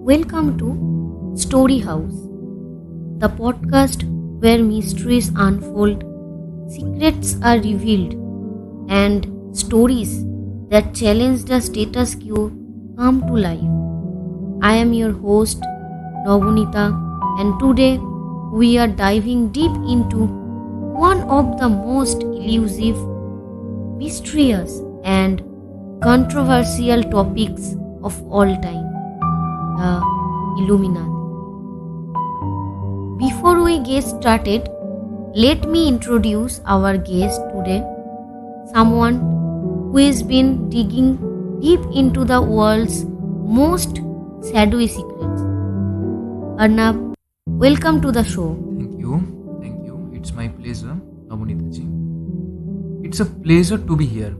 Welcome to Story House, the podcast where mysteries unfold, secrets are revealed, and stories that challenge the status quo come to life. I am your host, Navunita, and today we are diving deep into one of the most elusive, mysterious, and controversial topics of all time, the Illuminati. Before we get started, let me introduce our guest today, someone who has been digging deep into the world's most shadowy secrets. Arnab, welcome to the show. Thank you. It's my pleasure, Navunita ji. It's a pleasure to be here.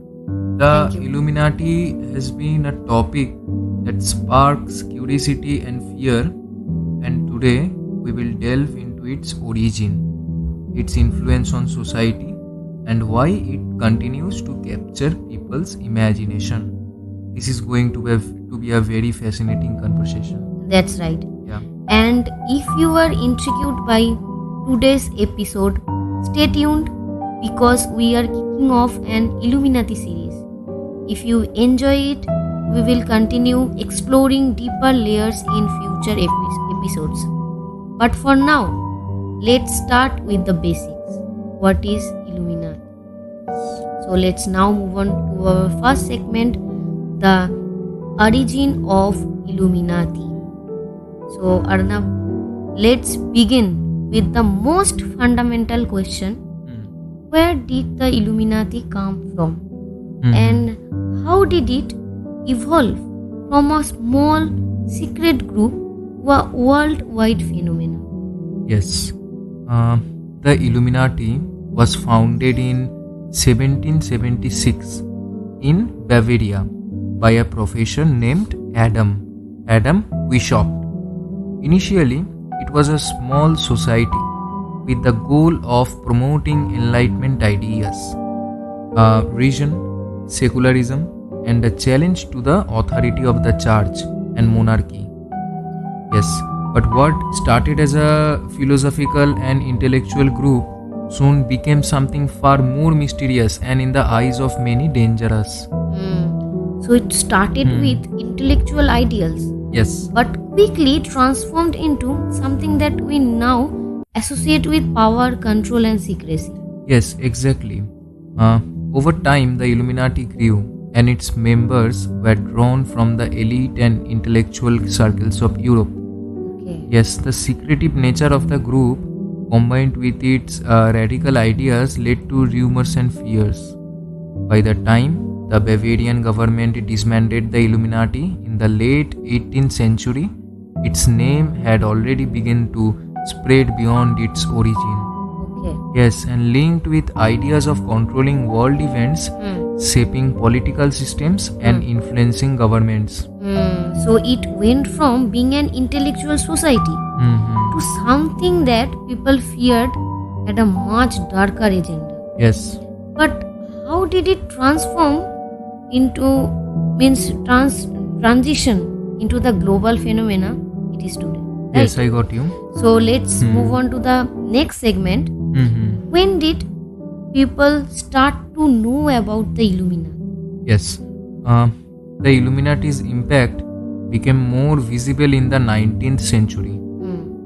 The Thank you. Illuminati has been a topic that sparks curiosity and fear, and today we will delve into its origin, its influence on society, and why it continues to capture people's imagination. This is going to be a very fascinating conversation. That's right. Yeah. And if you are intrigued by today's episode, stay tuned because we are kicking off an Illuminati series. If you enjoy it, we will continue exploring deeper layers in future episodes. But for now, let's start with the basics. What is Illuminati? So let's now move on to our first segment, the origin of Illuminati. So Arnab, let's begin with the most fundamental question. Where did the Illuminati come from? And how did it evolve from a small secret group to a worldwide phenomenon? Yes. The Illuminati was founded in 1776 in Bavaria by a professor named Adam Weishaupt. Initially, it was a small society with the goal of promoting Enlightenment ideas, reason, secularism, and a challenge to the authority of the church and monarchy. Yes, but what started as a philosophical and intellectual group soon became something far more mysterious and, in the eyes of many, dangerous. So it started with intellectual ideals, Yes. but quickly transformed into something that we now associate with power, control, and secrecy. Yes, exactly. Over time, the Illuminati grew, and its members were drawn from the elite and intellectual circles of Europe. Okay. Yes, the secretive nature of the group, combined with its radical ideas, led to rumors and fears. By the time the Bavarian government disbanded the Illuminati in the late 18th century, its name had already begun to spread beyond its origin. Okay. Yes, and linked with ideas of controlling world events, shaping political systems, and influencing governments. So it went from being an intellectual society to something that people feared had a much darker agenda. Yes. But how did it transition into the global phenomena it is today? Right? Yes, I got you. So let's move on to the next segment. When did people start to know about the Illuminati? Yes. The Illuminati's impact became more visible in the 19th century,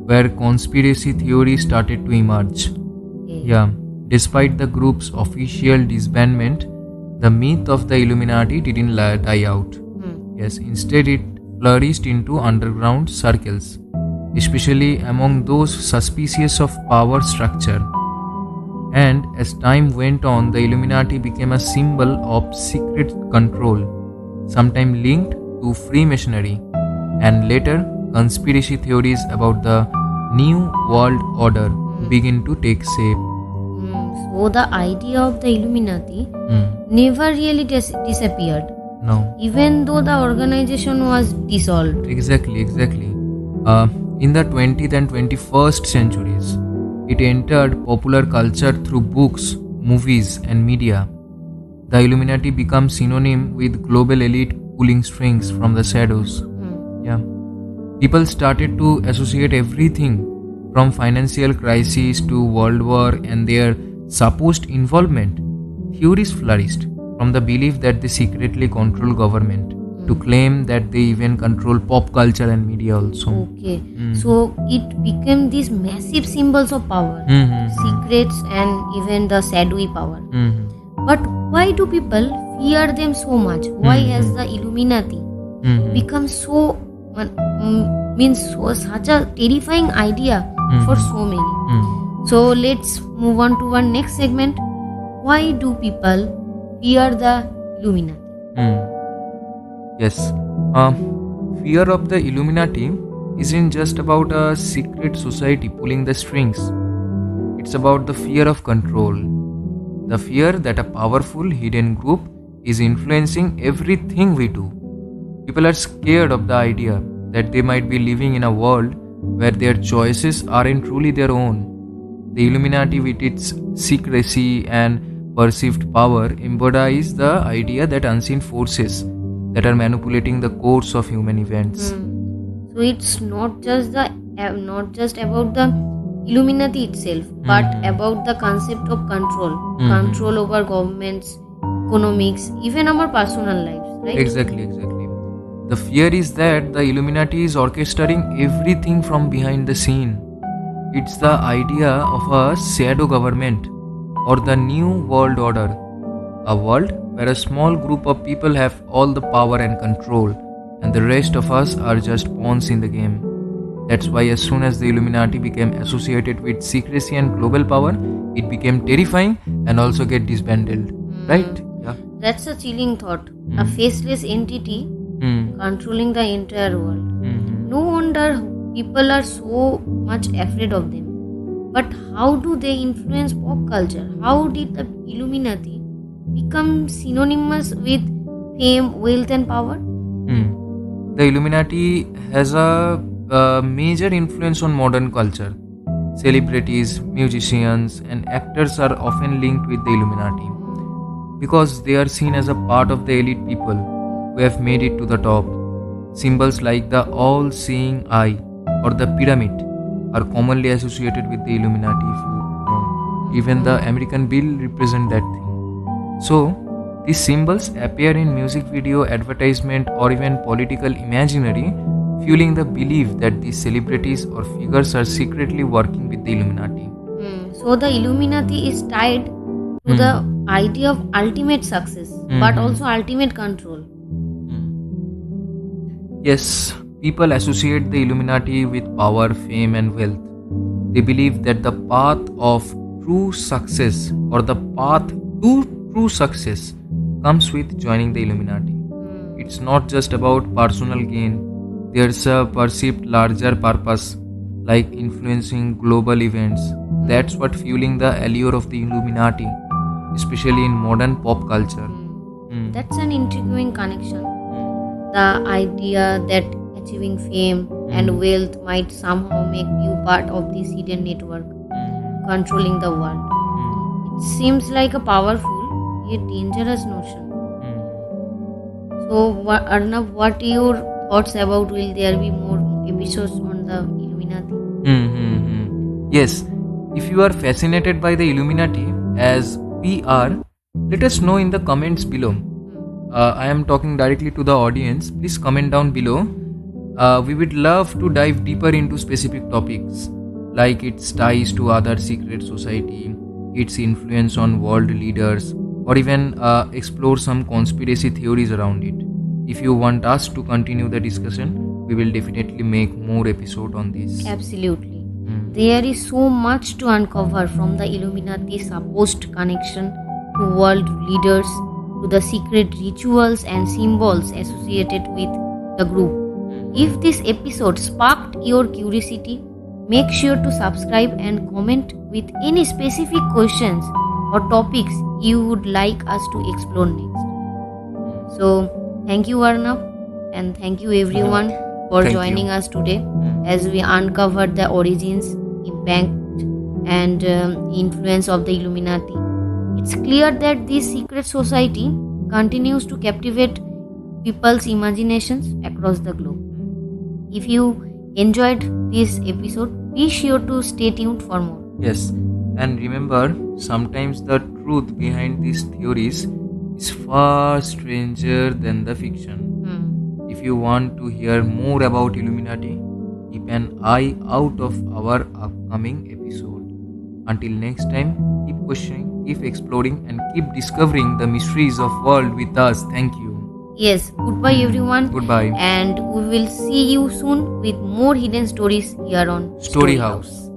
where conspiracy theories started to emerge. Okay. Yeah. Despite the group's official disbandment, the myth of the Illuminati didn't die out. Yes, instead it flourished into underground circles, especially among those suspicious of power structure. And as time went on, the Illuminati became a symbol of secret control, sometimes linked to Freemasonry, and later conspiracy theories about the New World Order began to take shape. So the idea of the Illuminati never really disappeared, No. even though the organization was dissolved. Exactly. In the 20th and 21st centuries, it entered popular culture through books, movies, and media. The Illuminati becomes synonym with global elite pulling strings from the shadows. Yeah. People started to associate everything from financial crises to world war and their supposed involvement. Theories flourished from the belief that they secretly control government to claim that they even control pop culture and media also. Okay, so it became these massive symbols of power, secrets, and even the shadowy power. But why do people fear them so much? Why has the Illuminati become so such a terrifying idea for so many? So let's move on to our next segment. Why do people fear the Illuminati? Yes, fear of the Illuminati isn't just about a secret society pulling the strings. It's about the fear of control. The fear that a powerful hidden group is influencing everything we do. People are scared of the idea that they might be living in a world where their choices aren't truly their own. The Illuminati, with its secrecy and perceived power, embodies the idea that unseen forces that are manipulating the course of human events. So it's not just about the Illuminati itself, but about the concept of control over governments, economics, even our personal lives, right? Exactly. The fear is that the Illuminati is orchestrating everything from behind the scene. It's the idea of a shadow government or the new world order, a world where a small group of people have all the power and control, and the rest of us are just pawns in the game. That's why, as soon as the Illuminati became associated with secrecy and global power, it became terrifying and also get disbanded. Right? Yeah. That's a chilling thought. A faceless entity controlling the entire world. No wonder people are so much afraid of them. But how do they influence pop culture? How did the Illuminati become synonymous with fame, wealth, and power? The Illuminati has a major influence on modern culture. Celebrities, musicians, and actors are often linked with the Illuminati because they are seen as a part of the elite people who have made it to the top. Symbols like the all-seeing eye or the pyramid are commonly associated with the Illuminati, if you know. Even the American Bill represent that thing. So, these symbols appear in music video, advertisement, or even political imaginary, fueling the belief that these celebrities or figures are secretly working with the Illuminati. So the Illuminati is tied to the idea of ultimate success, but also ultimate control. Yes, people associate the Illuminati with power, fame, and wealth. They believe that the path of true success or the path to true success comes with joining the Illuminati. It's not just about personal gain, there's a perceived larger purpose like influencing global events. That's what fueling the allure of the Illuminati, especially in modern pop culture. That's an intriguing connection. The idea that achieving fame and wealth might somehow make you part of this hidden network controlling the world. It seems like a powerful yet dangerous notion. So, Arnav, what are your thoughts about? Will there be more episodes on the Illuminati? Yes, if you are fascinated by the Illuminati as we are, let us know in the comments below. I am talking directly to the audience. Please comment down below. We would love to dive deeper into specific topics like its ties to other secret society, its influence on world leaders, or even explore some conspiracy theories around it. If you want us to continue the discussion, we will definitely make more episode on this. Absolutely. There is so much to uncover, from the Illuminati's supposed connection to world leaders to the secret rituals and symbols associated with the group. If this episode sparked your curiosity, make sure to subscribe and comment with any specific questions or topics you would like us to explore next. So, thank you, Arnav, and thank you everyone for joining us today as we uncovered the origins, impact, and influence of the Illuminati. It's clear that this secret society continues to captivate people's imaginations across the globe. If you enjoyed this episode, be sure to stay tuned for more. Yes, and remember, sometimes the truth behind these theories is far stranger than the fiction. If you want to hear more about Illuminati, keep an eye out of our upcoming episode. Until next time, keep questioning, keep exploring, and keep discovering the mysteries of world with us. Thank you. Yes, goodbye everyone. Goodbye. And we will see you soon with more hidden stories here on Story House.